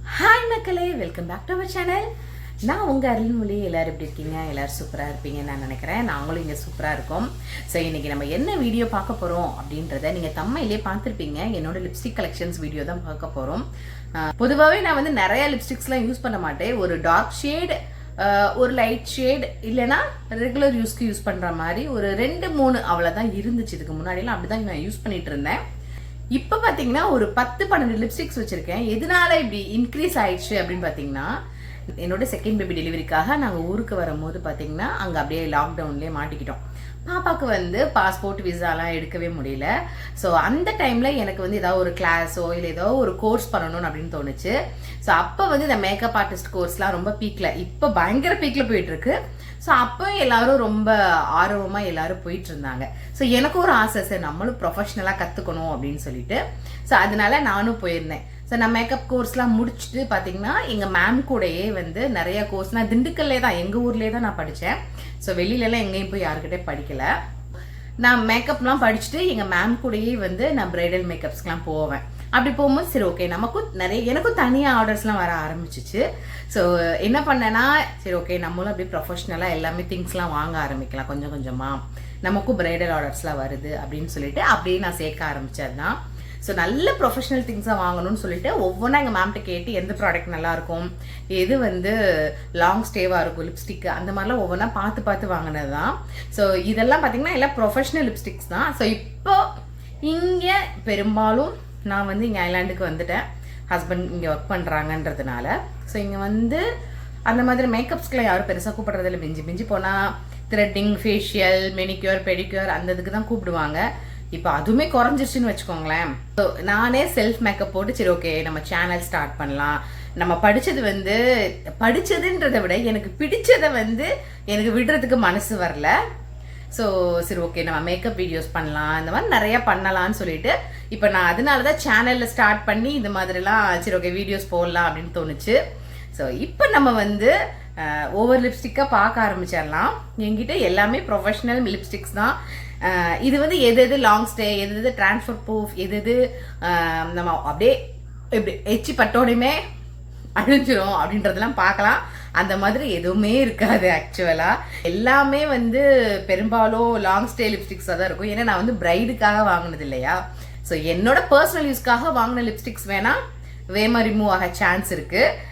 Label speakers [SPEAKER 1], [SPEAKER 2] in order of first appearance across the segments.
[SPEAKER 1] Hi மக்களே, welcome back to our channel. நான் உங்கள் அருள்மொழி. எல்லோரும் எப்படி இருக்கீங்க? எல்லோரும் சூப்பராக இருப்பீங்கன்னு நான் நினைக்கிறேன். நாங்களும் இங்கே சூப்பராக இருக்கோம். ஸோ இன்றைக்கி நம்ம என்ன வீடியோ பார்க்க போகிறோம் அப்படின்றத நீங்கள் தம்மையிலே பார்த்துருப்பீங்க. என்னோட லிப்ஸ்டிக் கலெக்ஷன்ஸ் வீடியோ தான் பார்க்க போகிறோம். பொதுவாகவே நான் வந்து நிறையா லிப்ஸ்டிக்ஸ்லாம் யூஸ் பண்ண மாட்டேன். ஒரு டார்க் ஷேட், ஒரு லைட் ஷேட், இல்லைனா ரெகுலர் யூஸ்க்கு யூஸ் பண்ணுற மாதிரி ஒரு 2-3 அவ்வளோதான் இருந்துச்சு. இதுக்கு முன்னாடிலாம் அப்படி தான் நான் யூஸ் பண்ணிகிட்டு இருந்தேன். இப்போ பார்த்தீங்கன்னா ஒரு 10-12 லிப்ஸ்டிக்ஸ் வச்சுருக்கேன். எதனால இப்படி இன்க்ரீஸ் ஆயிடுச்சு அப்படின்னு பார்த்தீங்கன்னா, என்னோட செகண்ட் பேபி டெலிவரிக்காக நாங்கள் ஊருக்கு வரும்போது பார்த்தீங்கன்னா அங்கே அப்படியே லாக்டவுன்லேயே மாட்டிக்கிட்டோம். பாப்பாவுக்கு வந்து பாஸ்போர்ட் விசாலாம் எடுக்கவே முடியல. ஸோ அந்த டைமில் எனக்கு வந்து ஏதாவது ஒரு கிளாஸோ இல்லை ஏதோ ஒரு கோர்ஸ் பண்ணணும் அப்படின்னு தோணுச்சு. ஸோ அப்போ வந்து இந்த மேக்கப் ஆர்டிஸ்ட் கோர்ஸ்லாம் ரொம்ப பீக்கில், இப்போ பயங்கர பீக்கில் போயிட்டுருக்கு. ஸோ அப்போ எல்லாரும் ரொம்ப ஆர்வமாக எல்லாரும் போயிட்டு இருந்தாங்க. ஸோ எனக்கும் ஒரு ஆசை, சார் நம்மளும் ப்ரொஃபஷ்னலாக கற்றுக்கணும் அப்படின்னு சொல்லிட்டு. ஸோ அதனால நானும் போயிருந்தேன். ஸோ நான் மேக்கப் கோர்ஸ்லாம் முடிச்சுட்டு பார்த்தீங்கன்னா எங்கள் மேம் கூடயே வந்து நிறைய கோர்ஸ், நான் திண்டுக்கல்லே தான், எங்கள் ஊர்லேயே தான் நான் படித்தேன். ஸோ வெளியிலலாம் எங்கேயும் போய் யாருக்கிட்டே படிக்கலை. நான் மேக்கப்லாம் படிச்சுட்டு எங்கள் மேம் கூடயே வந்து நான் பிரைடல் மேக்கப்ஸ்க்கெலாம் போவேன். அப்படி போகும்போது சரி ஓகே, எனக்கும் தனியாக ஆர்டர்ஸ்லாம் வர ஆரம்பிச்சிச்சு. ஸோ என்ன பண்ணேன்னா, சரி ஓகே நம்மளும் அப்படியே ப்ரொஃபஷ்னலாக எல்லாமே திங்ஸ்லாம் வாங்க ஆரம்பிக்கலாம் கொஞ்சம் கொஞ்சமாக, நமக்கும் பிரைடல் ஆர்டர்ஸ்லாம் வருது அப்படின்னு சொல்லிட்டு அப்படியே நான் சேர்க்க ஆரம்பித்தது தான். ஸோ நல்ல ப்ரொஃபஷனல் திங்ஸாக வாங்கணும்னு சொல்லிட்டு ஒவ்வொன்றா எங்கள் மேம்கிட்ட கேட்டு எந்த ப்ராடக்ட் நல்லாயிருக்கும், எது வந்து லாங் ஸ்டேவாக இருக்கும் லிப்ஸ்டிக்கு, அந்த மாதிரிலாம் ஒவ்வொன்றா பார்த்து பார்த்து வாங்கினது தான். ஸோ இதெல்லாம் பார்த்திங்கன்னா எல்லாம் ப்ரொஃபஷ்னல் லிப்ஸ்டிக்ஸ் தான். ஸோ இப்போ இங்கே பெரும்பாலும் நான் வந்து இங்கே ஐலாண்டுக்கு வந்துட்டேன். ஹஸ்பண்ட் இங்கே ஒர்க் பண்ணுறாங்கன்றதுனால. ஸோ இங்கே வந்து அந்த மாதிரி மேக்கப்ஸ்க்குலாம் யாரும் பெருசாக கூப்பிட்றதில்ல. மிஞ்சி போனால் த்ரெட்டிங், ஃபேஷியல், மெனிக்யூர், பெடிக்யூர் அந்த இதுக்கு தான் கூப்பிடுவாங்க. இப்போ அதுவுமே குறைஞ்சிருச்சுன்னு வச்சுக்கோங்களேன். ஸோ நானே செல்ஃப் மேக்கப் போட்டு சரி ஓகே நம்ம சேனல் ஸ்டார்ட் பண்ணலாம். நம்ம படித்ததுன்றதை விட எனக்கு பிடிச்சதை வந்து எனக்கு விடுறதுக்கு மனசு வரல. ஸோ சரி ஓகே நம்ம மேக்கப் வீடியோஸ் பண்ணலாம், இந்த மாதிரி நிறையா பண்ணலான்னு சொல்லிட்டு இப்போ நான் அதனால தான் சேனலில் ஸ்டார்ட் பண்ணி இந்த மாதிரிலாம் சரி ஓகே வீடியோஸ் போடலாம் அப்படின்னு தோணுச்சு. ஸோ இப்போ நம்ம வந்து ஒவ்வொரு லிப்ஸ்டிக்காக பார்க்க ஆரம்பிச்சிடலாம். என்கிட்ட எல்லாமே ப்ரொஃபஷ்னல் லிப்ஸ்டிக்ஸ் தான். இது வந்து எது லாங் ஸ்டே, எது டிரான்ஸ்ஃபர் ப்ரூஃப், எது நம்ம அப்படியே எப்படி எச்சி பட்டோடையுமே அழிஞ்சிரும் அப்படின்றதெல்லாம் பார்க்கலாம். அந்த மாதிரி எதுவுமே இருக்காது. ஆக்சுவலாக எல்லாமே வந்து பெரும்பாலும் லாங் ஸ்டே லிப்ஸ்டிக்ஸாக தான் இருக்கும். ஏன்னா நான் வந்து பிரைடுக்காக வாங்கினது இல்லையா. ஸோ என்னோட பர்சனல் யூஸ்க்காக வாங்கின லிப்ஸ்டிக்ஸ் வேணால் வேமா ரிமூவ் ஆக சான்ஸ் இருக்குது.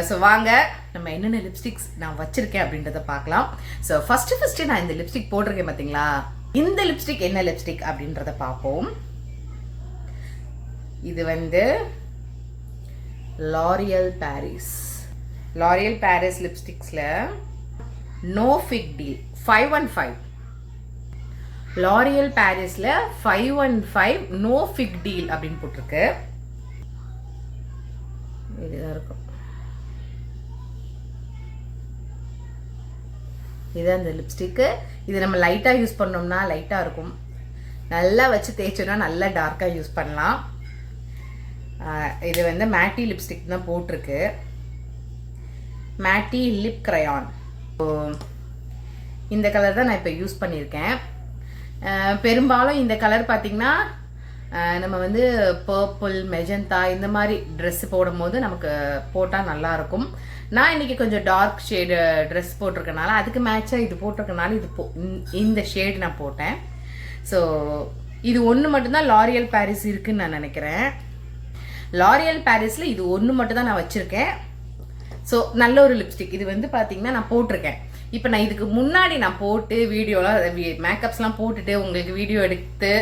[SPEAKER 1] ஸோ வாங்க நம்ம என்னென்ன லிப்ஸ்டிக்ஸ் நான் வச்சுருக்கேன் அப்படின்றத பார்க்கலாம். ஸோ ஃபஸ்ட்டு நான் இந்த லிப்ஸ்டிக் போட்டிருக்கேன் பார்த்தீங்களா, இந்த லிப்ஸ்டிக் என்ன லிப்ஸ்டிக் அப்படின்றத பார்ப்போம். இது வந்து லாரியல் பாரிஸ் லிப்ஸ்டிக்ஸில் நோ ஃபிக் டீல் 515. லாரியல் பாரிஸில் 515 நோ ஃபிக் டீல் அப்படின்னு போட்டிருக்கு. இதுதான் இருக்கும். இதுதான் இந்த லிப்ஸ்டிக்கு. இது நம்ம லைட்டாக யூஸ் பண்ணோம்னா லைட்டாக இருக்கும், நல்லா வச்சு தேய்ச்சோன்னா நல்லா டார்க்காக யூஸ் பண்ணலாம். இது வந்து மேட்டி லிப்ஸ்டிக் தான் போட்டிருக்கு, மேட்டி லிப் கிரையான். இந்த கலர் தான் நான் இப்போ யூஸ் பண்ணியிருக்கேன். பெரும்பாலும் இந்த கலர் பார்த்திங்கன்னா நம்ம வந்து பர்பிள், மெஜந்தா இந்த மாதிரி ட்ரெஸ் போடும்போது நமக்கு போட்டால் நல்லாயிருக்கும். நான் இன்றைக்கி கொஞ்சம் டார்க் ஷேடு ட்ரெஸ் போட்டிருக்கனால அதுக்கு மேட்சாக இது போட்டிருக்கனால இந்த ஷேடு நான் போட்டேன். ஸோ இது ஒன்று மட்டும்தான் லாரியல் பாரிஸ் இருக்குதுன்னு நான் நினைக்கிறேன். லாரியல் பாரிஸில் இது ஒன்று மட்டும் தான் நான் வச்சுருக்கேன். ஸோ நல்ல ஒரு லிப்ஸ்டிக். இது வந்து பார்த்திங்கன்னா நான் போட்டிருக்கேன். இப்போ நான் இதுக்கு முன்னாடி நான் போட்டு வீடியோலாம் மேக்கப்ஸ்லாம் போட்டுட்டு உங்களுக்கு வீடியோ எடுத்து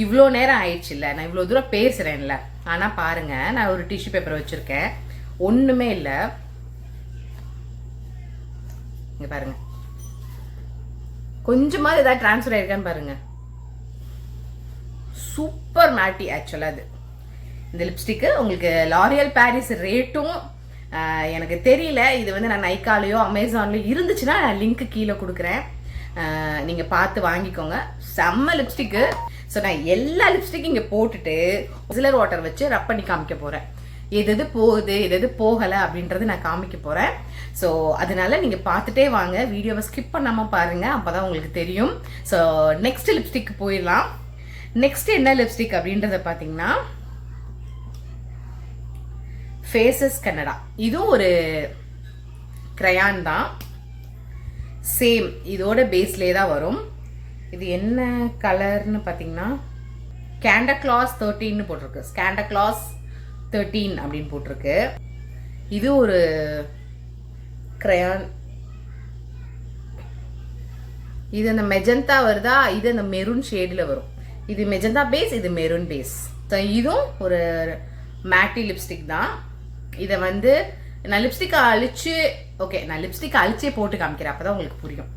[SPEAKER 1] இவ்வளோ நேரம் ஆயிடுச்சு இல்லை, நான் இவ்வளோ தூரம் பேசுகிறேன்ல. ஆனால் பாருங்கள், நான் ஒரு டிஷ்யூ பேப்பர் வச்சுருக்கேன், ஒன்றுமே இல்லை. இங்கே பாருங்க, கொஞ்சமாவது ஏதாவது ட்ரான்ஸ்ஃபர் ஆயிருக்கான்னு பாருங்க. சூப்பர் மேட்டி ஆக்சுவலாக அது இந்த லிப்ஸ்டிக்கு. உங்களுக்கு லாரியல் பாரிஸ் ரேட்டும் எனக்கு தெரியல. இது வந்து நான் நைக்காலையோ அமேசான்லையோ இருந்துச்சுன்னா நான் லிங்க்கு கீழே கொடுக்குறேன், நீங்கள் பார்த்து வாங்கிக்கோங்க. செம்ம லிப்ஸ்டிக்கு. ஸோ நான் எல்லா லிப்ஸ்டிக்கும் இங்கே போட்டுட்டு சிலர் வாட்டர் வச்சு ரப் பண்ணி காமிக்க போகிறேன். எது போகுது எது போகலை அப்படின்றது நான் காமிக்க போகிறேன். ஸோ அதனால நீங்கள் பார்த்துட்டே வாங்க, வீடியோவை ஸ்கிப் பண்ணாமல் பாருங்கள், அப்போ தான் உங்களுக்கு தெரியும். ஸோ நெக்ஸ்ட் லிப்ஸ்டிக் போயிடலாம். நெக்ஸ்ட் என்ன லிப்ஸ்டிக் அப்படின்றத பார்த்தீங்கன்னா ஃபேஸஸ் கன்னடா. இதுவும் ஒரு கிரையான் தான், சேம் இதோட பேஸ்லேயே தான் வரும். இது என்ன கலர்னு பார்த்தீங்கன்னா ஸ்காண்டக்ளாஸ் 13 போட்டிருக்கு, ஸ்காண்டக்ளாஸ் 13 அப்படின்னு போட்டிருக்கு. இது ஒரு கிரையான். இது அந்த மெஜந்தா வருதா, இது அந்த மெரூன் ஷேடில் வரும். இது மெஜந்தா பேஸ், இது மெரூன் பேஸ். இதுவும் ஒரு மேட்டி லிப்ஸ்டிக் தான். இதை வந்து நான் லிப்ஸ்டிக்கை அழிச்சு, ஓகே நான் லிப்ஸ்டிக்கை அழிச்சே போட்டு காமிக்கிறேன், அப்போ தான் உங்களுக்கு புரியும்.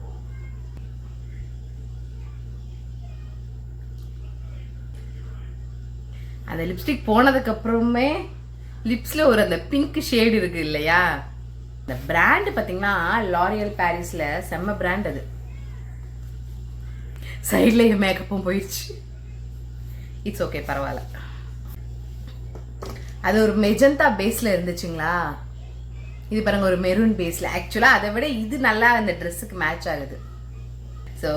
[SPEAKER 1] அந்த லிப்ஸ்டிக் போனதுக்கு அப்புறமே லிப்ஸில் ஒரு அந்த பிங்க் ஷேடு இருக்கு இல்லையா. இந்த பிராண்டு பார்த்தீங்கன்னா லாரியல் பாரிஸில் செம்ம பிராண்ட். அது சைடில் என் மேக்கப்பும் போயிடுச்சு. இட்ஸ் ஓகே, பரவாயில்ல. அது ஒரு மெஜந்தா பேஸில் இருந்துச்சுங்களா, இது பாருங்க ஒரு மெரூன் பேஸில். ஆக்சுவலாக அதை விட இது நல்லா அந்த ட்ரெஸ்ஸுக்கு மேட்ச் ஆகுது. ஸோ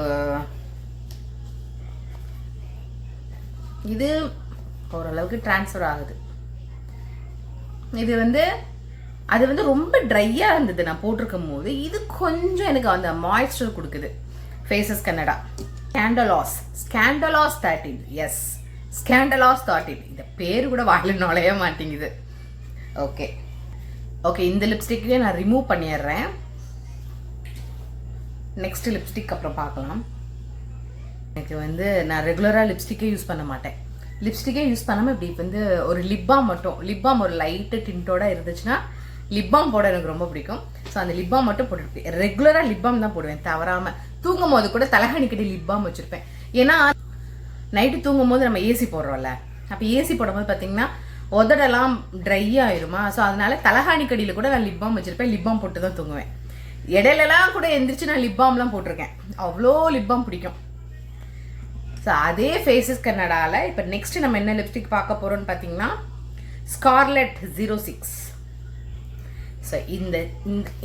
[SPEAKER 1] இது ஓரளவுக்கு ட்ரான்ஸ்ஃபர் ஆகுது. இது வந்து அது வந்து ரொம்ப ட்ரையாக இருந்தது நான் போட்டிருக்கும் போது. இது கொஞ்சம் எனக்கு அந்த மாய்ஸ்சர் கொடுக்குது. ஃபேஸஸ் கன்னடா ஸ்காண்டலாஸ் 13. எஸ், ஸ்காண்டலாஸ் 13. இந்த பேர் கூட வாயில நுழைய மாட்டேங்குது. ஓகே ஓகே, இந்த லிப்ஸ்டிக்கே நான் ரிமூவ் பண்ணிடுறேன். நெக்ஸ்ட் லிப்ஸ்டிக் அப்புறம் பார்க்கலாம். எனக்கு வந்து நான் ரெகுலராக லிப்ஸ்டிக்கே யூஸ் பண்ண மாட்டேன். லிப்ஸ்டிக்கே யூஸ் பண்ணாமல் இப்படி வந்து ஒரு லிப்பாம் மட்டும், லிப்பாம் ஒரு லைட்டு டிண்டோட இருந்துச்சுன்னா லிப்பாம் போட எனக்கு ரொம்ப பிடிக்கும். ஸோ அந்த லிப்பாம் மட்டும் போட்டுருப்பேன். ரெகுலராக லிப்பாம் தான் போடுவேன் தவறாமல். தூங்கும் போது கூட தலகாணிக்கடி லிப்பாம் வச்சுருப்பேன். ஏன்னா நைட்டு தூங்கும் போது நம்ம ஏசி போடுறோம்ல, அப்போ ஏசி போடும்போது பார்த்தீங்கன்னா உதடெல்லாம் ட்ரை ஆயிருமா. ஸோ அதனால தலகாணிக்கடியில் கூட நான் லிப்பாம் வச்சுருப்பேன். லிப்பாம் போட்டு தான் தூங்குவேன். இடையிலலாம் கூட எந்திரிச்சு நான் லிப்பாம்லாம் போட்டிருக்கேன். அவ்வளோ லிப்பாம் பிடிக்கும். ஸோ அதே ஃபேஸஸ் கன்னடாவில் இப்போ நெக்ஸ்ட் நம்ம என்ன லிப்ஸ்டிக் பார்க்க போகிறோம்னு பார்த்தீங்கன்னா ஸ்கார்லெட் 06. ஸோ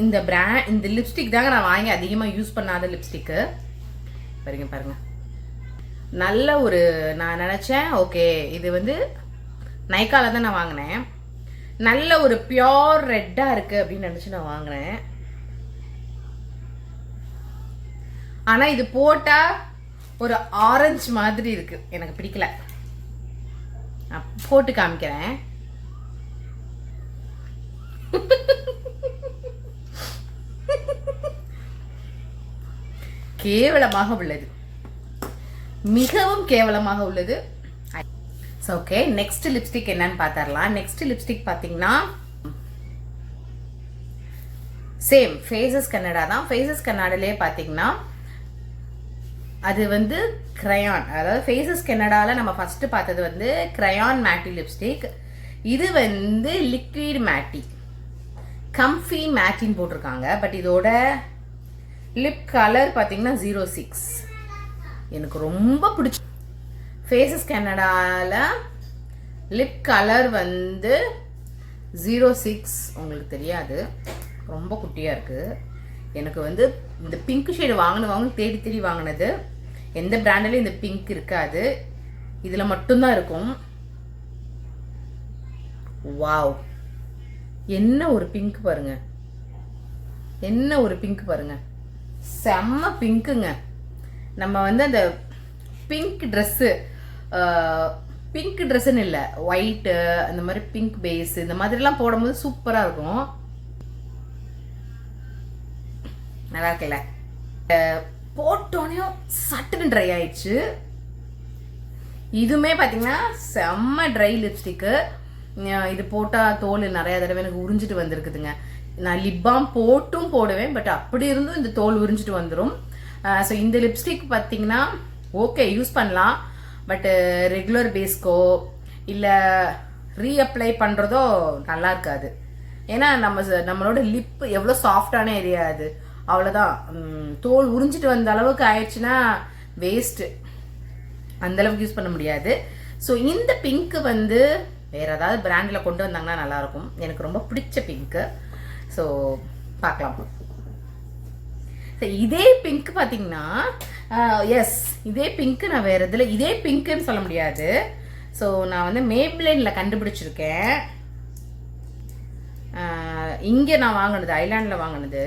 [SPEAKER 1] இந்த பிராண்ட், இந்த லிப்ஸ்டிக் தாங்க நான் வாங்கி அதிகமாக யூஸ் பண்ணாத லிப்ஸ்டிக்கு. பாருங்க நல்ல ஒரு, நான் நினச்சேன் ஓகே இது வந்து நைக்காவில் தான் நான் வாங்கினேன். நல்ல ஒரு பியோர் ரெட்டாக இருக்குது அப்படின்னு நினச்சி நான் வாங்கினேன். ஆனால் இது போட்டால் ஒரு ஆரஞ்சு மாதிரி இருக்கு, எனக்கு பிடிக்கல. நான் போட்டு காமிக்கிறேன். கேவலமாக உள்ளது, மிகவும் கேவலமாக உள்ளது. ஓகே, நெக்ஸ்ட் லிப்ஸ்டிக் என்னன்னு பார்த்தரலாம். நெக்ஸ்ட் லிப்ஸ்டிக் பார்த்தீங்கன்னா சேம் ஃபேஸஸ் கன்னடா தான். ஃபேஸஸ் கன்னடாலே பார்த்தீங்கன்னா அது வந்து கிரையான், அதாவது ஃபேஸஸ் கன்னடாவில் நம்ம ஃபர்ஸ்ட் பார்த்தது வந்து கிரையான் மேட்டி லிப்ஸ்டிக். இது வந்து லிக்விட் மேட்டி, கம்ஃபி மேட்டின்னு போட்டிருக்காங்க. பட் இதோட லிப் கலர் பார்த்தீங்கன்னா 06. எனக்கு ரொம்ப பிடிச்ச ஃபேஸஸ் கன்னடாவில் லிப் கலர் வந்து 06. உங்களுக்கு தெரியாது, ரொம்ப குட்டியாக இருக்குது. எனக்கு வந்து இந்த பிங்க் ஷேடு வாங்கணும் தேடி தேடி வாங்கினது. எந்த பிராண்ட்லையும் இந்த பிங்க் இருக்காது, இதில் மட்டும்தான் இருக்கும். வாவ், என்ன ஒரு பிங்க் பாருங்க, என்ன ஒரு பிங்க் பாருங்க, செம்ம பிங்க்குங்க. நம்ம வந்து அந்த பிங்க் ட்ரெஸ்ஸு, பிங்க் ட்ரெஸ்ஸுன்னு இல்லை, ஒயிட்டு அந்த மாதிரி பிங்க் பேஸ் இந்த மாதிரிலாம் போடும்போது சூப்பராக இருக்கும். நல்லா இருக்குல்ல. போட்டோனையும் சட்டுன்னு ட்ரை ஆயிடுச்சு. இதுவுமே பார்த்தீங்கன்னா செம்ம ட்ரை லிப்ஸ்டிக்கு. இது போட்டால் தோல் நிறையா தடவை எனக்கு உறிஞ்சிட்டு வந்திருக்குதுங்க. நான் லிப் பாம் போட்டும் போடுவேன், பட் அப்படி இருந்தும் இந்த தோல் உறிஞ்சிட்டு வந்துடும். ஸோ இந்த லிப்ஸ்டிக் பார்த்தீங்கன்னா ஓகே யூஸ் பண்ணலாம், பட்டு ரெகுலர் பேஸ்க்கோ இல்லை ரீஅப்ளை பண்ணுறதோ நல்லா இருக்காது. ஏன்னா நம்மளோட லிப் எவ்வளோ சாஃப்டான ஏரியா அது, அவ்வளோதான். தோல் உறிஞ்சிட்டு வந்த அளவுக்கு ஆயிடுச்சுன்னா வேஸ்ட்டு, அந்தளவுக்கு யூஸ் பண்ண முடியாது. ஸோ இந்த பிங்க்கு வந்து வேறு ஏதாவது பிராண்டில் கொண்டு வந்தாங்கன்னா நல்லாயிருக்கும். எனக்கு ரொம்ப பிடிச்ச பிங்க்கு. ஸோ பார்க்கலாம். இதே பிங்க் பார்த்தீங்கன்னா எஸ், இதே பிங்க்கு நான் வேறு இதில் இதே பிங்க்குன்னு சொல்ல முடியாது. ஸோ நான் வந்து மேப்லைனில் கண்டுபிடிச்சிருக்கேன். இங்கே நான் வாங்கினது ஐலாண்டில் வாங்கினது.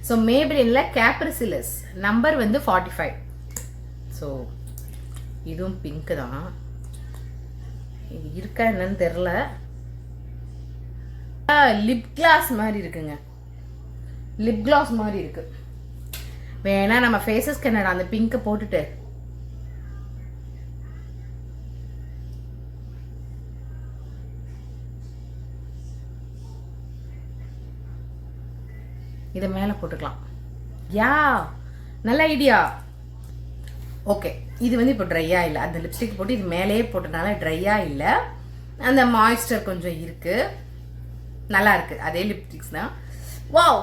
[SPEAKER 1] ஸோ மேபிளினில் கேப்ரிசிலஸ் நம்பர் வந்து 45. ஸோ இதுவும் பிங்க்கு தான். இது இருக்கா என்னன்னு தெரில. லிப் கிளாஸ் மாதிரி இருக்குங்க. லிப் கிளாஸ் மாதிரி இருக்கு. வேணா நம்ம ஃபேஸஸ் கன்னடா அந்த பிங்கை போட்டுட்டு இதை மேலே போட்டுக்கலாம். யா, நல்ல ஐடியா. ஓகே, இது வந்து இப்போ ட்ரையாக இல்லை. அந்த லிப்ஸ்டிக் போட்டு இது மேலேயே போட்டனால ட்ரையாக இல்லை. அந்த மாய்ஸ்டர் கொஞ்சம் இருக்கு, நல்லா இருக்கு. அதே லிப்ஸ்டிக்ஸ் தான். வாவ்,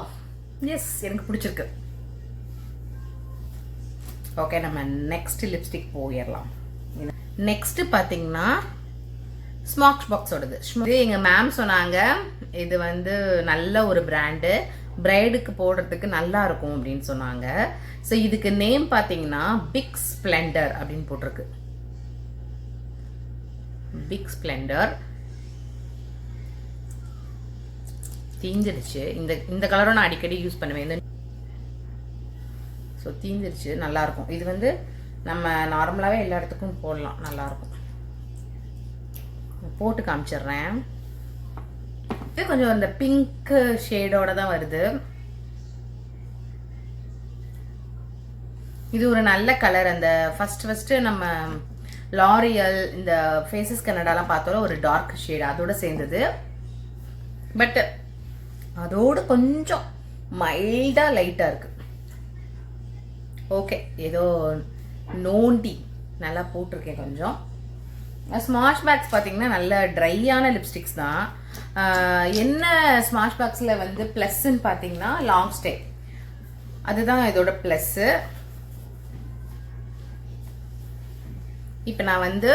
[SPEAKER 1] எஸ், எனக்கு பிடிச்சிருக்கு. ஓகே, நம்ம நெக்ஸ்ட் லிப்ஸ்டிக் போயிடலாம். நெக்ஸ்ட் பார்த்தீங்கன்னா ஸ்மாஷ் பாக்ஸோடது. எங்கள் மேம் சொன்னாங்க இது வந்து நல்ல ஒரு பிராண்டு, பிரைடுக்கு போடுறதுக்கு நல்லா இருக்கும் அப்படின்னு சொன்னாங்க. ஸோ இதுக்கு நேம் பார்த்தீங்கன்னா பிக் ஸ்ப்ளெண்டர் அப்படின்னு போட்டிருக்கு. பிக் ஸ்ப்ளெண்டர் தீஞ்சிடுச்சு. இந்த கலரும் நான் அடிக்கடி யூஸ் பண்ணுவேன். ஸோ தீஞ்சிடுச்சு, நல்லா இருக்கும். இது வந்து நம்ம நார்மலாகவே எல்லா இடத்துக்கும் போடலாம், நல்லா இருக்கும். போட்டு காமிச்சிடுறேன். இது கொஞ்சம் அந்த பிங்க் ஷேடோட தான் வருது. இது ஒரு நல்ல கலர். அந்த ஃபர்ஸ்ட் நம்ம லாரியல் இந்த ஃபேஸஸ் கன்னடாலாம் பார்த்தோம், ஒரு டார்க் ஷேட் அதோட சேர்ந்தது. பட் அதோட கொஞ்சம் மைல்டா லைட்டா இருக்கு. ஓகே, ஏதோ நோண்டி நல்லா போட்டிருக்கேன் கொஞ்சம். ஸ்மாஷ் பேக்ஸ் பார்த்தீங்கன்னா நல்ல ட்ரையான லிப்ஸ்டிக்ஸ் தான். என்ன ஸ்மாஷ் பேக்ஸில் வந்து ப்ளஸ்ன்னு பார்த்தீங்கன்னா லாங் ஸ்டே, அதுதான் இதோட ப்ளஸ்ஸு. இப்போ நான் வந்து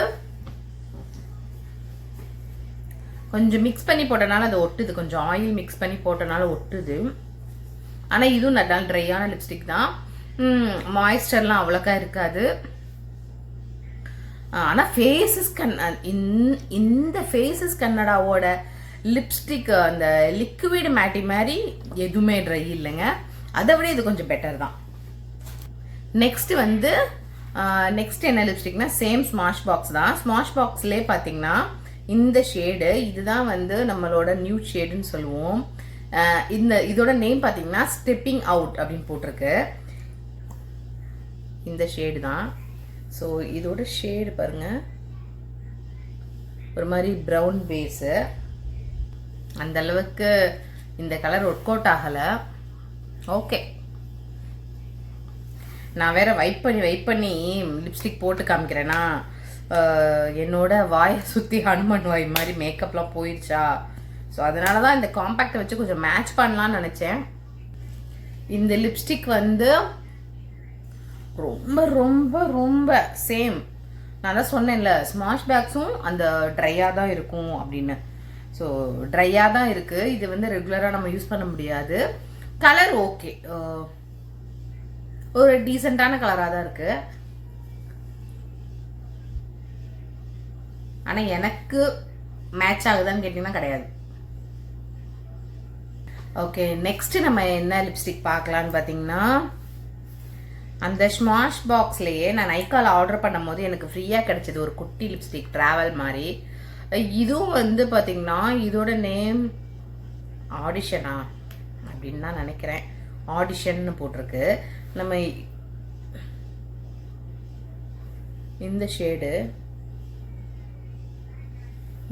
[SPEAKER 1] கொஞ்சம் மிக்ஸ் பண்ணி போட்டனால அது ஒட்டுது, கொஞ்சம் ஆயில் மிக்ஸ் பண்ணி போட்டனால ஒட்டுது. ஆனால் இதுவும் நல்லா ட்ரையான லிப்ஸ்டிக் தான். மாய்ஸ்டர்லாம் அவ்வளோக்கா இருக்காது. ஆனால் ஃபேஸஸ் இந்த ஃபேஸஸ் கன்னடாவோட லிப்ஸ்டிக் அந்த லிக்விட் மேட்டி மாதிரி எதுவுமே ட்ரை இல்லைங்க. அதை விட இது கொஞ்சம் பெட்டர் தான். நெக்ஸ்ட் வந்து நெக்ஸ்ட் என்ன லிப்ஸ்டிக்னா சேம் ஸ்மாஷ் பாக்ஸ் தான். ஸ்மாஷ் பாக்ஸ்லேயே பார்த்தீங்கன்னா இந்த ஷேடு இதுதான் வந்து நம்மளோட நியூ ஷேடுன்னு சொல்லுவோம். இதோட நேம் பார்த்தீங்கன்னா ஸ்டெப்பிங் அவுட் அப்படின்னு போட்டிருக்கு. இந்த ஷேடு தான். ஸோ இதோட ஷேடு பாருங்க, ஒரு மாதிரி ப்ரௌன் பேஸு. அந்த அளவுக்கு இந்த கலர் ஒர்க் அவுட் ஆகலை. ஓகே, நான் வேற வைப் பண்ணி லிப்ஸ்டிக் போட்டு காமிக்கிறேன்னா என்னோட வாயை சுற்றி ஹனுமன் வாய் மாதிரி மேக்கப்லாம் போயிடுச்சா. ஸோ அதனால தான் இந்த காம்பேக்டை வச்சு கொஞ்சம் மேட்ச் பண்ணலான்னு நினச்சேன். இந்த லிப்ஸ்டிக் வந்து ரொம்ப ரொம்ப ரொம்ப சேம். நான் தான் சொன்னேன்ல, ஸ்மாஷ் பேக்ஸும் அந்த ட்ரையாக தான் இருக்கும் அப்படின்னு. ஸோ ட்ரையாக தான் இருக்குது. இது வந்து ரெகுலராக நம்ம யூஸ் பண்ண முடியாது. கலர் ஓகே, ஒரு டீசெண்டான கலராக தான் இருக்குது. ஆனால் எனக்கு மேட்ச் ஆகுதான்னு கேட்டிங்கன்னா கிடையாது. ஓகே, நெக்ஸ்ட் நம்ம என்ன லிப்ஸ்டிக் பார்க்கலான்னு பார்த்தீங்கன்னா அந்த ஸ்மாஷ் பாக்ஸ்லேயே நான் நைக்கால ஆர்டர் பண்ணும் போது எனக்கு ஃப்ரீயாக கிடைச்சது ஒரு குட்டி லிப்ஸ்டிக் ட்ராவல் மாதிரி. இதுவும் வந்து பார்த்தீங்கன்னா இதோட நேம் ஆடிஷனா அப்படின்னு தான் நினைக்கிறேன். ஆடிஷன்னு போட்டிருக்கு. நம்ம இந்த ஷேடு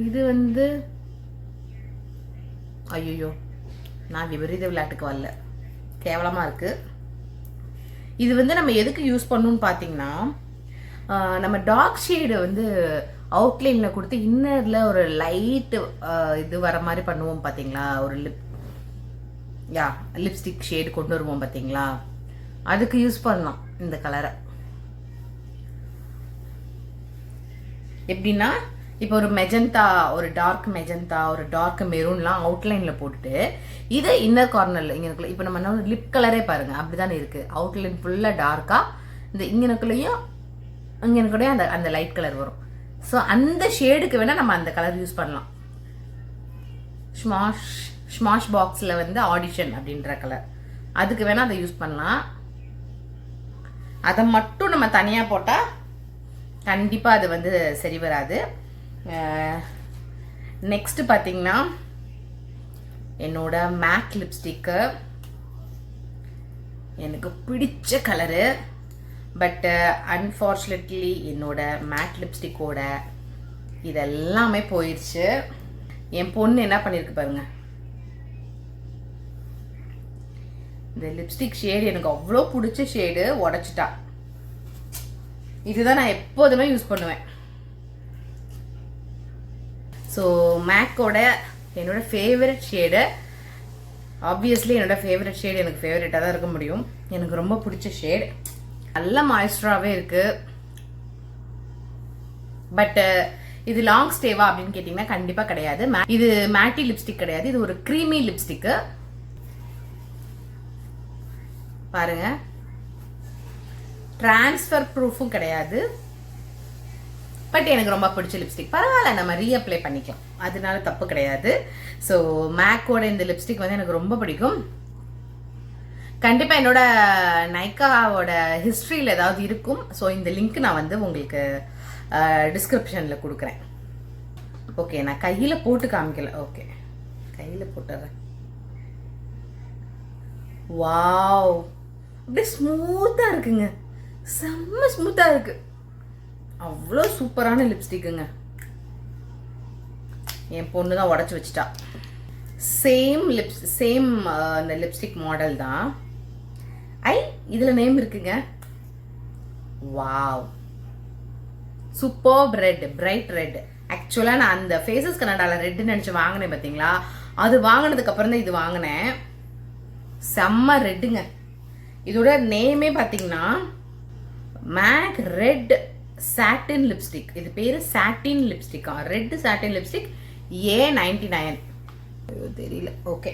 [SPEAKER 1] இது வந்து ஐயோ, நான் விபரீத விளையாட்டுக்கு வரல, கேவலமாக இருக்குது. இது வந்து நம்ம எதுக்கு யூஸ் பண்ணணும்னு பார்த்தீங்கன்னா நம்ம டார்க் ஷேடு வந்து அவுட்லைனில் கொடுத்து இன்னரில் ஒரு லைட்டு இது வர மாதிரி பண்ணுவோம் பார்த்தீங்களா, ஒரு லிப்ஸ்டிக் ஷேடு கொண்டு வருவோம் பார்த்தீங்களா, அதுக்கு யூஸ் பண்ணலாம் இந்த கலரை. எப்படின்னா இப்போ ஒரு மெஜந்தா, ஒரு டார்க் மெஜந்தா, ஒரு டார்க் மெரூன்லாம் அவுட்லைனில் போட்டுட்டு இதை இன்னர் கார்னரில் இங்கனுக்குள்ள இப்போ நம்ம லிப் கலரே பாருங்கள் அப்படி தானே இருக்குது. அவுட்லைன் ஃபுல்லாக டார்க்காக இந்த இங்கனுக்குள்ளேயும் இங்கனுக்குள்ளேயும் அந்த அந்த லைட் கலர் வரும். ஸோ அந்த ஷேடுக்கு வேணால் நம்ம அந்த கலர் யூஸ் பண்ணலாம். ஸ்மாஷ் பாக்ஸில் வந்து ஆடிஷன் அப்படின்ற கலர், அதுக்கு வேணால் அதை யூஸ் பண்ணலாம். அதை மட்டும் நம்ம தனியாக போட்டால் கண்டிப்பாக அது வந்து சரி வராது. நெக்ஸ்ட் பார்த்தீங்கன்னா என்னோட மேக் லிப்ஸ்டிக்கு, எனக்கு பிடிச்ச கலரு. பட் அன்ஃபார்ச்சுனேட்லி என்னோட மேட் லிப்ஸ்டிக்கோட இதெல்லாமே போயிடுச்சு. என் பொண்ணு என்ன பண்ணியிருக்கு பாருங்க, இந்த லிப்ஸ்டிக் ஷேடு எனக்கு அவ்வளோ பிடிச்ச ஷேடு உடச்சிட்டா. இதுதான் நான் எப்போதுமே யூஸ் பண்ணுவேன். ஸோ மேக்கோட என்னோட ஃபேவரட் ஷேடு, ஆப்வியஸ்லி என்னோட ஃபேவரட் ஷேடு எனக்கு ஃபேவரட்டாக தான் இருக்க முடியும். எனக்கு ரொம்ப பிடிச்ச ஷேடு, நல்ல மாய்ஸ்டராகவே இருக்குது. பட் இது லாங் ஸ்டேவா அப்படின்னு கேட்டிங்கன்னா கண்டிப்பாக கிடையாது. இது மேட்டி லிப்ஸ்டிக் கிடையாது, இது ஒரு க்ரீமி லிப்ஸ்டிக்கு. பாருங்க, டிரான்ஸ்ஃபர் ப்ரூஃபும் கிடையாது. பட் எனக்கு ரொம்ப பிடிச்ச லிப்ஸ்டிக், பரவாயில்ல நம்ம ரீஅப்ளை பண்ணிக்கலாம், அதனால தப்பு கிடையாது. ஸோ மேக்கோட இந்த லிப்ஸ்டிக் வந்து எனக்கு ரொம்ப பிடிக்கும். கண்டிப்பாக என்னோட நைக்காவோட ஹிஸ்ட்ரியில் ஏதாவது இருக்கும். ஸோ இந்த லிங்க் நான் வந்து உங்களுக்கு டிஸ்கிரிப்ஷனில் கொடுக்குறேன். ஓகே, நான் கையில் போட்டு காமிக்கல. ஓகே, கையில் போட்டுறேன். வாவ், அப்படியே ஸ்மூத்தாக இருக்குங்க, செம்ம ஸ்மூத்தாக இருக்கு. அவ்வளோ சூப்பரான லிப்ஸ்டிக்குங்க. என் பொண்ணு தான் உடச்சி வச்சுட்டா. சேம் அந்த லிப்ஸ்டிக் மாடல் தான். இதில் நேம் இருக்குங்க. Wow, super red, bright red. ஆக்சுவலாக நான் அந்த ஃபேஸஸ் கனடாவில் ரெட்டுன்னு நினச்சி வாங்கினேன் பார்த்தீங்களா, அது வாங்கினதுக்கு அப்புறம் தான் இது வாங்கினேன். செம்ம ரெட்டுங்க. இதோட நேமே பார்த்தீங்கன்னா மேக் ரெட் சாட்டின் லிப்ஸ்டிக். இது பேர் சாட்டின் லிப்ஸ்டிக்கா, ரெட் சாட்டின் லிப்ஸ்டிக் A99. தெரியல. ஓகே,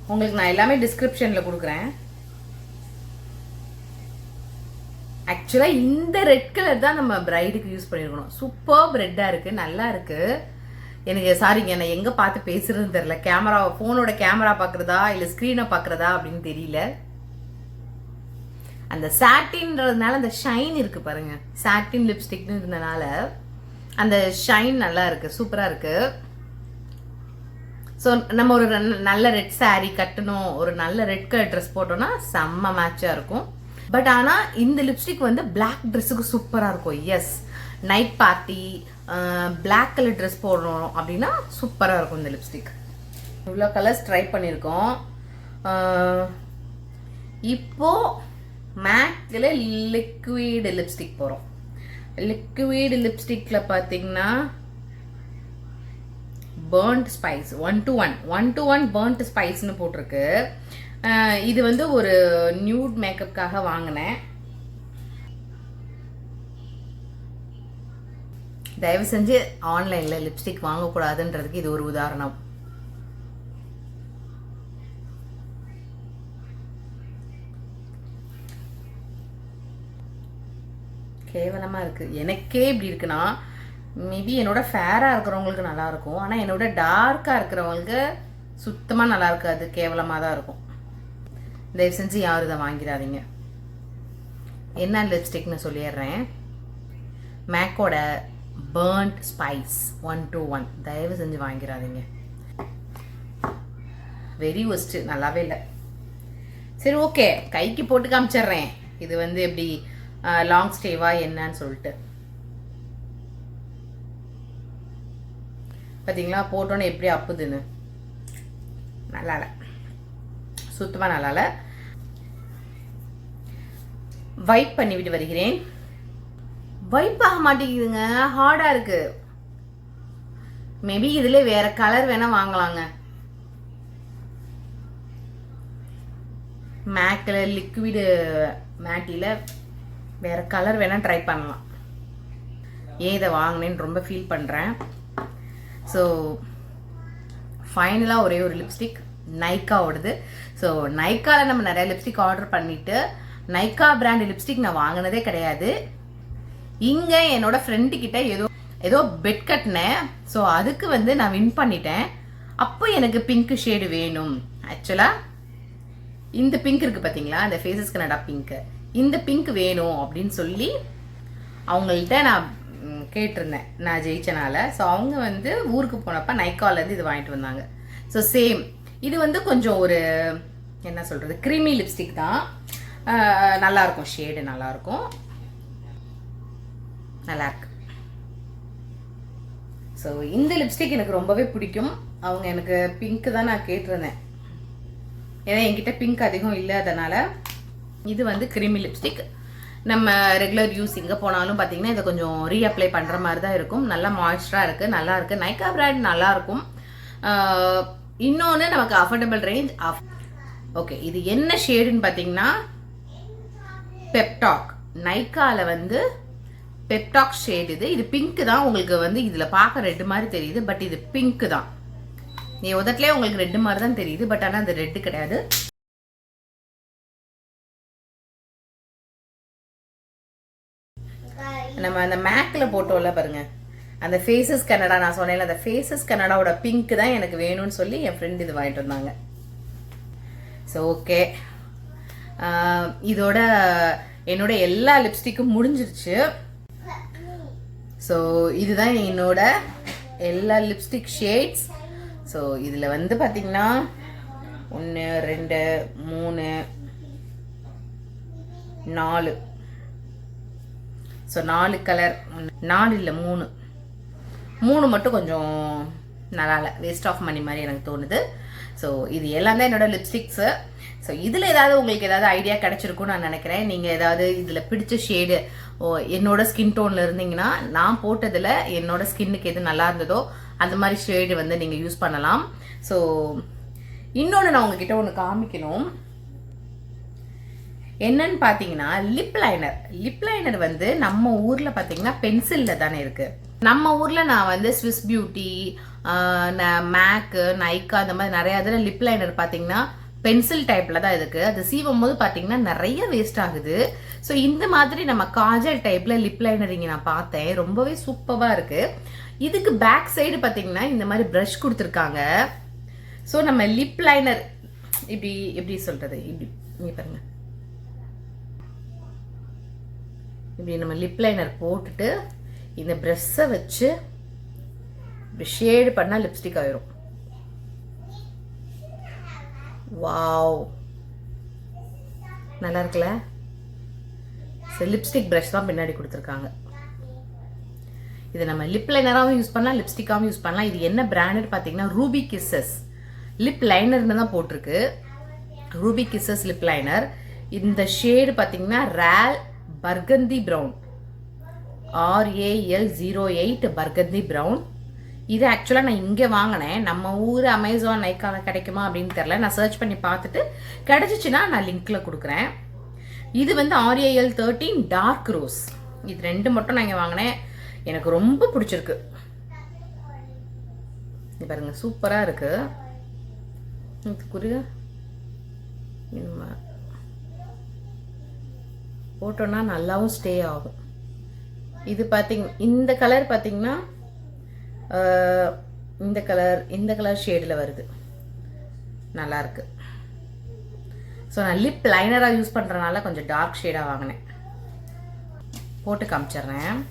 [SPEAKER 1] உங்களுக்கு நான் எல்லாமே டிஸ்கிரிப்ஷனில் கொடுக்குறேன். ஆக்சுவலாக இந்த ரெட் கலர் தான் நம்ம பிரைடுக்கு யூஸ் பண்ணியிருக்கணும். சூப்பர் ரெட்டாக இருக்குது, நல்லா இருக்குது. எனக்கு சாரிங்க, நான் எங்கே பார்த்து பேசுறதுன்னு தெரியல. கேமரா, ஃபோனோட கேமரா பார்க்குறதா இல்லை ஸ்க்ரீனை பார்க்குறதா அப்படின்னு தெரியல. அந்த சாட்டின்றதுனால அந்த ஷைன் இருக்கு பாருங்க, சாட்டின் லிப்ஸ்டிக்னு இருந்தனால அந்த ஷைன் நல்லா இருக்கு, சூப்பராக இருக்கு. ஸோ நம்ம ஒரு நல்ல ரெட் சாரீ கட்டணும், ஒரு நல்ல ரெட் கலர் ட்ரெஸ் போட்டோம்னா செம்ம மேட்சாக இருக்கும். பட் ஆனால் இந்த லிப்ஸ்டிக் வந்து பிளாக் ட்ரெஸ்ஸுக்கு சூப்பராக இருக்கும். Yes, night party black colour dress போடுறோம் அப்படின்னா சூப்பராக இருக்கும் இந்த லிப்ஸ்டிக். இவ்வளோ கலர்ஸ் ட்ரை பண்ணியிருக்கோம். இப்போது மேக்கில் லிக்விட் லிப்ஸ்டிக் போகிறோம். லிக்விட் லிப்ஸ்டிக்கில் பார்த்தீங்கன்னா பர்ன்ட் ஸ்பைஸ் 1:1 பர்ன்ட் ஸ்பைஸ்னு போட்டிருக்கு. இது வந்து ஒரு நியூட் மேக்கப்புக்காக வாங்கினேன். தயவு செஞ்சு ஆன்லைனில் லிப்ஸ்டிக் வாங்கக்கூடாதுன்றதுக்கு இது ஒரு உதாரணம். கேவலமாக இருக்குது. எனக்கே இப்படி இருக்குன்னா மேபி என்னோட ஃபேராக இருக்கிறவங்களுக்கு நல்லாயிருக்கும், ஆனால் என்னோட டார்க்காக இருக்கிறவங்களுக்கு சுத்தமாக நல்லா இருக்காது, கேவலமாக தான் இருக்கும். தயவு செஞ்சு யாரும் இதை வாங்கிடாதீங்க. என்ன லிப்ஸ்டிக்னு சொல்லிடுறேன். மேக்கோட பர்ன்ட் ஸ்பைஸ் 1:1 தயவு செஞ்சு வாங்கிடாதீங்க. வெரி ஒஸ்ட், நல்லாவே இல்லை. சரி, ஓகே, கைக்கு போட்டு காமிச்சிடுறேன் இது வந்து எப்படி லாங் ஸ்டேவா என்னன்னு சொல்லிட்டு. பார்த்தீங்களா, போட்டோன்னு எப்படி அப்புதுன்னு. நல்லா இல்லை, சுத்தமாக நல்லா இல்லை. வைப் பண்ணிவிட்டு வருகிறேன். வைப் ஆக மாட்டேங்குதுங்க, ஹார்டாக இருக்கு. மேபி இதில் வேற கலர் வேணா வாங்கலாங்க. மேக்கில் லிக்விடு மேட்டியில் வேற கலர் வேணா ட்ரை பண்ணலாம். ஏன் இதை வாங்கினேன்னு ரொம்ப ஃபீல் பண்ணுறேன். ஸோ ஃபைனலாக ஒரே ஒரு லிப்ஸ்டிக் நைக்காவோடது. ஸோ நைக்காவில் நம்ம நிறைய லிப்ஸ்டிக் ஆர்டர் பண்ணிவிட்டு நைக்கா பிராண்ட் லிப்ஸ்டிக் நான் வாங்கினதே கிடையாது. இங்கே என்னோட ஃப்ரெண்டு கிட்ட ஏதோ பெட் கட்டினேன். ஸோ அதுக்கு வந்து நான் வின் பண்ணிட்டேன். அப்போ எனக்கு பிங்க் ஷேடு வேணும். ஆக்சுவலாக இந்த பிங்க் இருக்குது பார்த்தீங்களா, இந்த ஃபேஸஸ் கனடா பிங்க்கு, இந்த பிங்க் வேணும் அப்படின்னு சொல்லி அவங்கள்ட்ட நான் கேட்டிருந்தேன், நான் ஜெயிச்சனால. ஸோ அவங்க வந்து ஊருக்கு போனப்போ நைக்காலேருந்து இது வாங்கிட்டு வந்தாங்க. ஸோ சேம் இது வந்து கொஞ்சம் ஒரு என்ன சொல்கிறது, க்ரீமி லிப்ஸ்டிக் தான். நல்லாயிருக்கும், ஷேடு நல்லாயிருக்கும், நல்லாயிருக்கு. ஸோ இந்த லிப்ஸ்டிக் எனக்கு ரொம்பவே பிடிக்கும். அவங்க எனக்கு பிங்க்கு தான் நான் கேட்டிருந்தேன், ஏன்னா என்கிட்ட பிங்க் அதிகம் இல்லாதனால. இது வந்து க்ரீமி லிப்ஸ்டிக். நம்ம ரெகுலர் யூஸ் எங்கே போனாலும் பார்த்தீங்கன்னா இதை கொஞ்சம் ரீஅப்ளை பண்ணுற மாதிரி தான் இருக்கும். நல்லா மாய்ஸ்டராக இருக்குது, நல்லா இருக்குது. நைக்கா பிராண்ட் நல்லாயிருக்கும். இன்னொன்று நமக்கு அஃபோர்டபுள் ரேஞ்ச். ஓகே, இது என்ன ஷேடுன்னு பார்த்தீங்கன்னா பெப்டாக். நைக்காவில் வந்து பெப்டாக் ஷேட். இது பிங்க் தான். உங்களுக்கு வந்து இதில் பார்க்க ரெட்டு மாதிரி தெரியுது, பட் இது பிங்க் தான். நீ உதட்டிலே உங்களுக்கு ரெட்டு மாதிரி தான் தெரியுது, பட் ஆனால் அது ரெட்டு கிடையாது. நம்ம அந்த மேக்கில் போட்டோம்ல பாருங்க, அந்த ஃபேஸஸ் கனடா நான் சொன்னேன்ல, அந்த ஃபேஸஸ் கனடாவோட பிங்க் தான் எனக்கு வேணும்னு சொல்லி என் ஃப்ரெண்ட் இது வாங்கிட்டு வந்தாங்க. ஸோ ஓகே, இதோட என்னோட எல்லா லிப்ஸ்டிக்கும் முடிஞ்சிருச்சு. ஸோ இதுதான் என்னோட எல்லா லிப்ஸ்டிக் ஷேட்ஸ். ஸோ இதில் வந்து பார்த்தீங்கன்னா 1 2 3 4, ஸோ 4 கலர். 4 இல்லை 3 மட்டும் கொஞ்சம் நல்லா இல்லை, வேஸ்ட் ஆஃப் மணி மாதிரி எனக்கு தோணுது. ஸோ இது எல்லாம் தான் என்னோட லிப்ஸ்டிக்ஸு. ஸோ இதில் ஏதாவது உங்களுக்கு ஏதாவது ஐடியா கிடச்சிருக்குன்னு நான் நினைக்கிறேன். நீங்கள் ஏதாவது இதில் பிடிச்ச ஷேடு என்னோட ஸ்கின் டோனில் இருந்தீங்கன்னா, நான் போட்டதில் என்னோட ஸ்கின்னுக்கு எது நல்லா இருந்ததோ அந்த மாதிரி ஷேடு வந்து நீங்கள் யூஸ் பண்ணலாம். ஸோ இன்னொன்று நான் உங்ககிட்ட ஒன்று காமிக்கணும். என்னன்னு பார்த்தீங்கன்னா லிப் லைனர். லிப் லைனர் வந்து நம்ம ஊரில் பார்த்தீங்கன்னா பென்சிலில் தானே இருக்குது. நம்ம ஊரில் நான் வந்து ஸ்விஸ் பியூட்டி, மேக்கு, நைக்கா அந்த மாதிரி நிறைய இதில் லிப் லைனர் பார்த்தீங்கன்னா பென்சில் டைப்பில் தான் இருக்குது. அது சீவும் போது பார்த்தீங்கன்னா நிறைய வேஸ்ட் ஆகுது. ஸோ இந்த மாதிரி நம்ம காஜல் டைப்பில் லிப் லைனர் இங்கே நான் பார்த்தேன், ரொம்பவே சூப்பராக இருக்குது. இதுக்கு பேக் சைடு பார்த்தீங்கன்னா இந்த மாதிரி ப்ரஷ் கொடுத்துருக்காங்க. ஸோ நம்ம லிப் லைனர் எப்படி சொல்கிறது, இப்படி பாருங்க, இப்படி நம்ம லிப் லைனர் போட்டுட்டு இந்த ப்ரஷ்ஷை வச்சு இப்படி ஷேடு பண்ணால் லிப்ஸ்டிக் ஆயிரும். வாவ், நல்லா இருக்குல்ல? சரி, லிப்ஸ்டிக் ப்ரஷ் தான் பின்னாடி கொடுத்துருக்காங்க. இது நம்ம லிப் லைனராகவும் யூஸ் பண்ணலாம், லிப்ஸ்டிக்காகவும் யூஸ் பண்ணலாம். இது என்ன பிராண்டட் பார்த்தீங்கன்னா ரூபி கிஸ்ஸஸ் லிப் லைனர்னு தான் போட்டிருக்கு. Ruby kisses lip liner. இந்த ஷேடு பார்த்தீங்கன்னா ரால் பர்கந்தி ப்ரௌன், RAL08 பர்கந்தி ப்ரௌன். இது ஆக்சுவலாக நான் இங்கே வாங்கினேன். நம்ம ஊர் அமேசான் நைக்காவில் கிடைக்குமா அப்படின்னு தெரில. நான் சர்ச் பண்ணி பார்த்துட்டு கிடைச்சிச்சுன்னா நான் லிங்க்கில் கொடுக்குறேன். இது வந்து RAL13 டார்க் ரோஸ். இது 2 மட்டும் நான் இங்கே வாங்கினேன். எனக்கு ரொம்ப பிடிச்சிருக்கு. இது பாருங்க, சூப்பராக இருக்குது. இதுக்குரிய போட்டோன்னா நல்லாவும் ஸ்டே ஆகும். இது பார்த்தீங்க, இந்த கலர் பார்த்தீங்கன்னா இந்த கலர் ஷேடில் வருது, நல்லாயிருக்கு. ஸோ நான் லிப் லைனராக யூஸ் பண்ணுறதுனால கொஞ்சம் டார்க் ஷேடாக வாங்கினேன். போட்டு காமிச்சிட்றேன்.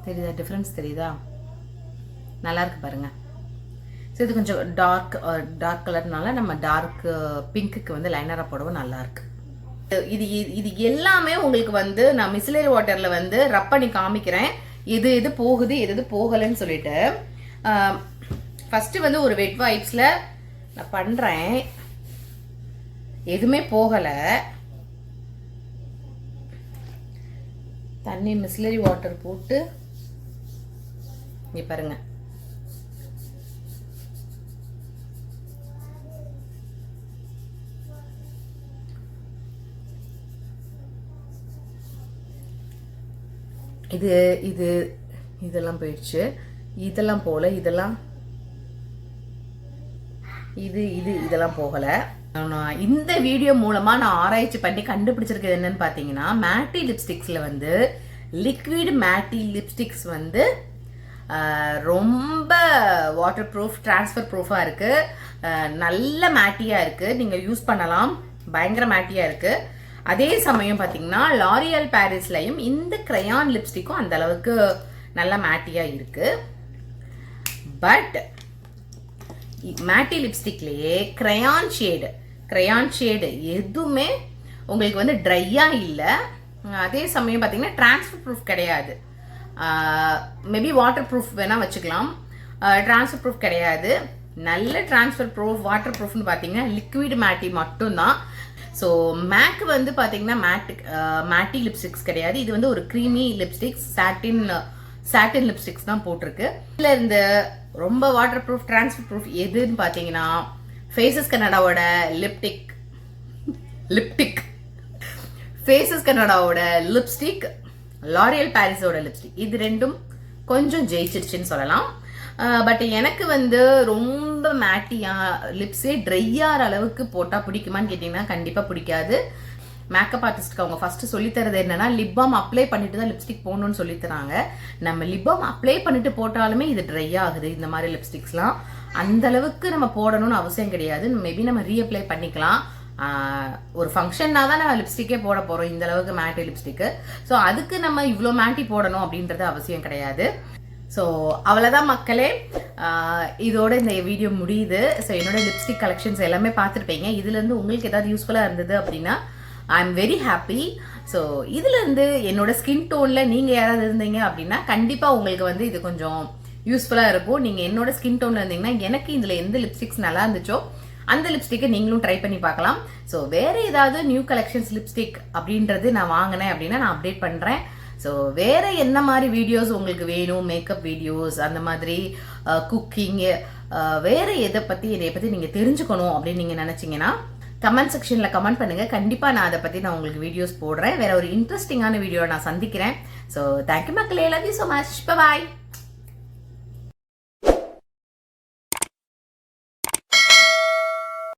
[SPEAKER 1] தெரியுதா, டிஃப்ரென்ஸ் தெரியுதா? நல்லா இருக்கு பாருங்க. ஸோ இது கொஞ்சம் டார்க் கலர்னால நம்ம டார்க் பிங்க்குக்கு வந்து லைனராக போடவும் நல்லா இருக்கு. இது எல்லாமே உங்களுக்கு வந்து நான் மிஸ்லரி வாட்டரில் வந்து ரப் பண்ணி காமிக்கிறேன், எது போகுது எது போகலைன்னு சொல்லிட்டு. ஃபஸ்ட்டு வந்து ஒரு வெட் வைப்ஸில் நான் பண்ணுறேன், எதுவுமே போகலை. தண்ணி மிஸ்லரி வாட்டர் போட்டு இங்கே பாருங்க, இதெல்லாம் போயிடுச்சு. இதெல்லாம் போல, இதெல்லாம் இதெல்லாம் போகலை. இந்த வீடியோ மூலமாக நான் ஆராய்ச்சி பண்ணி கண்டுபிடிச்சிருக்கிறது என்னன்னு பார்த்தீங்கன்னா, மேட்டி லிப்ஸ்டிக்ஸில் வந்து லிக்விட் மேட்டி லிப்ஸ்டிக்ஸ் வந்து ரொம்ப வாட்டர் ப்ரூஃப், டிரான்ஸ்ஃபர் ப்ரூஃபாக இருக்குது, நல்ல மேட்டியாக இருக்குது, நீங்கள் யூஸ் பண்ணலாம், பயங்கர மேட்டியாக இருக்குது. அதே சமயம் பார்த்தீங்கன்னா லாரியல் பாரிஸ்லையும் இந்த கிரையான் லிப்ஸ்டிக்கும் அந்த அளவுக்கு நல்ல மேட்டியாக இருக்குது. பட் மேட்டி லிப்ஸ்டிக்லேயே கிரையான் ஷேடு எதுவுமே உங்களுக்கு வந்து ட்ரையாக இல்லை. அதே சமயம் பார்த்தீங்கன்னா டிரான்ஸ்ஃபர் ப்ரூஃப் கிடையாது. மேபி வாட்டர் ப்ரூஃப் வேணால் வச்சுக்கலாம், டிரான்ஸ்ஃபர் ப்ரூஃப் கிடையாது. நல்ல டிரான்ஸ்ஃபர் ப்ரூஃப், வாட்டர் ப்ரூஃப்னு பார்த்தீங்கன்னா லிக்விட் மேட்டி மட்டும்தான். ஸோ மேக் வந்து பார்த்தீங்கன்னா மேட்டி லிப்ஸ்டிக்ஸ் கிடையாது, இது வந்து ஒரு க்ரீமி லிப்ஸ்டிக்ஸ், சாட்டின் லிப்ஸ்டிக்ஸ் தான் போட்டிருக்கு. இதில் இந்த ரொம்ப வாட்டர் ப்ரூஃப், டிரான்ஸ்ஃபர் ப்ரூஃப் எதுன்னு பார்த்தீங்கன்னா ஃபேஸஸ் கனடாவோட ஃபேஸஸ் கனடாவோட லிப்ஸ்டிக், லாரியல் பாரிஸோட லிப்ஸ்டிக், இது ரெண்டும் கொஞ்சம் ஜெயிச்சிருச்சுன்னு சொல்லலாம். பட் எனக்கு வந்து ரொம்ப மேட்டியாக லிப்ஸே ட்ரை ஆகிற அளவுக்கு போட்டால் பிடிக்குமான்னு கேட்டிங்கன்னா கண்டிப்பாக பிடிக்காது. மேக்கப் ஆர்டிஸ்ட்க்கு அவங்க ஃபஸ்ட்டு சொல்லித்தரது என்னன்னா, லிப் பாம் அப்ளை பண்ணிட்டு தான் லிப்ஸ்டிக் போடணும்னு சொல்லித்தராங்க. நம்ம லிப் பாம் அப்ளை பண்ணிட்டு போட்டாலுமே இது ட்ரை ஆகுது. இந்த மாதிரி லிப்ஸ்டிக்ஸ்லாம் அந்த அளவுக்கு நம்ம போடணும்னு அவசியம் கிடையாது. மேபி நம்ம ரீஅப்ளை பண்ணிக்கலாம். ஒரு ஃபங்க்ஷன்னா தான் நம்ம லிப்ஸ்டிக்கே போட போகிறோம், இந்த அளவுக்கு மேட்டி லிப்ஸ்டிக்கு. ஸோ அதுக்கு நம்ம இவ்வளோ மேட்டி போடணும் அப்படின்றது அவசியம் கிடையாது. ஸோ அவ்வளோதான் மக்களே, இதோட இந்த வீடியோ முடியுது. ஸோ என்னோட லிப்ஸ்டிக் கலெக்ஷன்ஸ் எல்லாமே பார்த்துருப்பீங்க. இதுலேருந்து உங்களுக்கு ஏதாவது யூஸ்ஃபுல்லாக இருந்தது அப்படின்னா I am very happy. So இதுலேருந்து என்னோட ஸ்கின் டோனில் நீங்கள் யாராவது இருந்தீங்க அப்படின்னா கண்டிப்பாக உங்களுக்கு வந்து இது கொஞ்சம் யூஸ்ஃபுல்லாக இருக்கும். நீங்கள் என்னோட ஸ்கின் டோனில் இருந்தீங்கன்னா எனக்கு இதில் எந்த லிப்ஸ்டிக்ஸ் நல்லா இருந்துச்சோ அந்த லிப்ஸ்டிக்கை நீங்களும் ட்ரை பண்ணி பார்க்கலாம். ஸோ வேறு ஏதாவது நியூ கலெக்ஷன்ஸ் லிப்ஸ்டிக் அப்படின்றது நான் வாங்கினேன் அப்படின்னா நான் அப்டேட் பண்ணுறேன். ஸோ வேறு என்ன மாதிரி வீடியோஸ் உங்களுக்கு வேணும், மேக்கப் வீடியோஸ், அந்த மாதிரி குக்கிங், வேறு என்னைய பற்றி நீங்கள் தெரிஞ்சுக்கணும் அப்படின்னு நீங்கள் நினச்சிங்கன்னா கமெண்ட் செக்ஷனில் கமெண்ட் பண்ணுங்கள். கண்டிப்பாக நான் அதை பற்றி நான் உங்களுக்கு வீடியோஸ் போடுறேன். வேறு ஒரு இன்ட்ரெஸ்டிங்கான வீடியோவை நான் சந்திக்கிறேன். ஸோ தேங்க்யூ மக்களே, love you so much, bye bye.